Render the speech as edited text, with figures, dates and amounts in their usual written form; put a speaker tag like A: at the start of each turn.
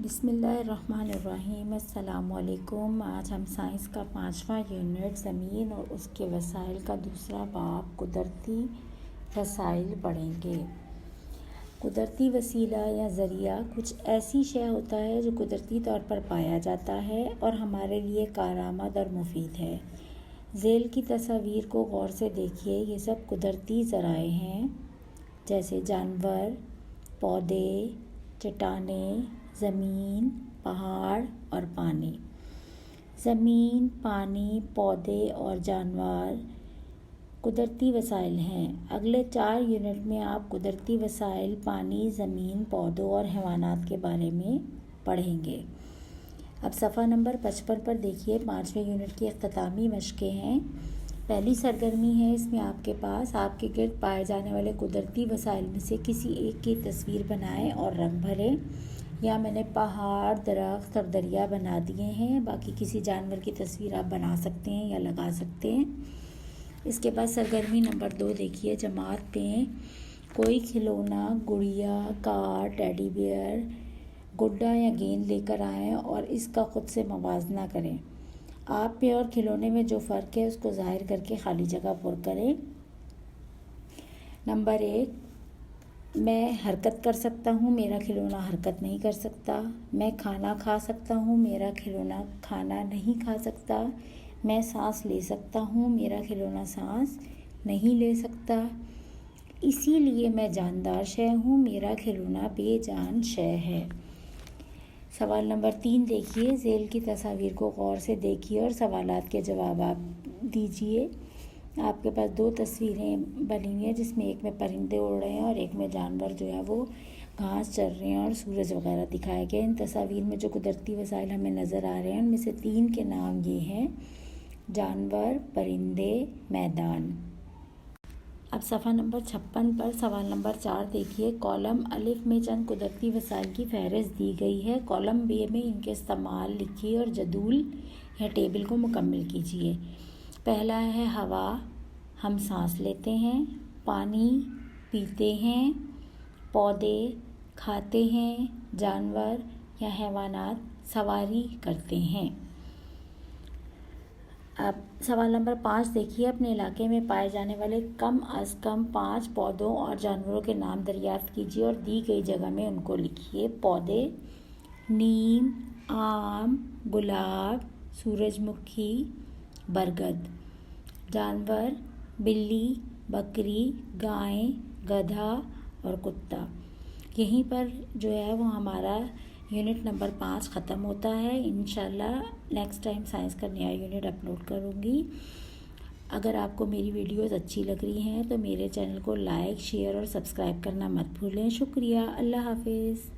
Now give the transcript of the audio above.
A: बिस्मिल्लाहिर्रहमानिर्रहीम। अस्सलामुअलैकुम। आज हम साइंस का 5वां यूनिट ज़मीन और उसके वसाइल का दूसरा बाब कुदरती वसाइल पढ़ेंगे। कुदरती वसीला या ज़रिया कुछ ऐसी शय होता है जो कुदरती तौर पर पाया जाता है और हमारे लिए कारआमद और मुफीद है। झेल की तस्वीर को गौर से देखिए। ये सब कुदरती ज़राए हैं जैसे जानवर, पौधे, चट्टानें, ज़मीन, पहाड़ और पानी। ज़मीन, पानी, पौधे और जानवर कुदरती वसाइल हैं। अगले 4 यूनिट में आप कुदरती वसाइल पानी, ज़मीन, पौधों और हैवानात के बारे में पढ़ेंगे। अब सफ़ा नंबर 55 पर देखिए। 5वें यूनिट की इख्तितामी मशक़ें हैं। पहली सरगर्मी है, इसमें आपके पास आपके गिर्द पाए जाने वाले कुदरती वसाइल में से किसी एक की तस्वीर बनाएं और रंग भरें। या मैंने पहाड़, दरख्त और दरिया बना दिए हैं। बाकी किसी जानवर की तस्वीर आप बना सकते हैं या लगा सकते हैं। इसके बाद सरगर्मी नंबर 2 देखिए। जमात पे कोई खिलौना, गुड़िया, कार, टेडी बियर, गुड्डा या गेंद लेकर आएँ और इसका ख़ुद से मवाजना करें। आप पे और खिलौने में जो फ़र्क है उसको ज़ाहिर करके खाली जगह पुर करें। नंबर 1, मैं हरकत कर सकता हूँ, मेरा खिलौना हरकत नहीं कर सकता। मैं खाना खा सकता हूँ, मेरा खिलौना खाना नहीं खा सकता। मैं सांस ले सकता हूँ, मेरा खिलौना सांस नहीं ले सकता। इसीलिए मैं जानदार शय हूँ, मेरा खिलौना बेजान शय है। सवाल नंबर 3 देखिए। झेल की तस्वीर को गौर से देखिए और सवालात के जवाब आप दीजिए। आपके पास 2 तस्वीरें बनी हुई हैं जिसमें एक में परिंदे उड़ रहे हैं और एक में जानवर जो है वो घास चर रहे हैं और सूरज वगैरह दिखाए गए। इन तस्वीर में जो कुदरती वसाइल हमें नज़र आ रहे हैं उनमें से 3 के नाम ये हैं: जानवर, परिंदे, मैदान। अब सफ़ा नंबर 56 पर सवाल नंबर 4 देखिए। कॉलम अलिफ में चंद कुदरती वसाइल की फहरिस्त दी गई है। कॉलम बे में इनके इस्तेमाल लिखिए और जदूल या टेबल को मुकम्मल कीजिए। पहला है हवा, हम सांस लेते हैं। पानी, पीते हैं। पौधे, खाते हैं। जानवर या हैवानात, सवारी करते हैं। अब सवाल नंबर 5 देखिए। अपने इलाके में पाए जाने वाले कम अज़ कम 5 पौधों और जानवरों के नाम दरियाफ्त कीजिए और दी गई जगह में उनको लिखिए। पौधे: नीम, आम, गुलाब, सूरजमुखी, बरगद। जानवर: बिल्ली, बकरी, गाय, गधा और कुत्ता। यहीं पर जो है वो हमारा यूनिट नंबर 5 ख़त्म होता है। इंशाल्लाह नेक्स्ट टाइम साइंस का नया यूनिट अपलोड करूँगी। अगर आपको मेरी वीडियोस अच्छी लग रही हैं तो मेरे चैनल को लाइक, शेयर और सब्सक्राइब करना मत भूलें। शुक्रिया। अल्लाह हाफिज़।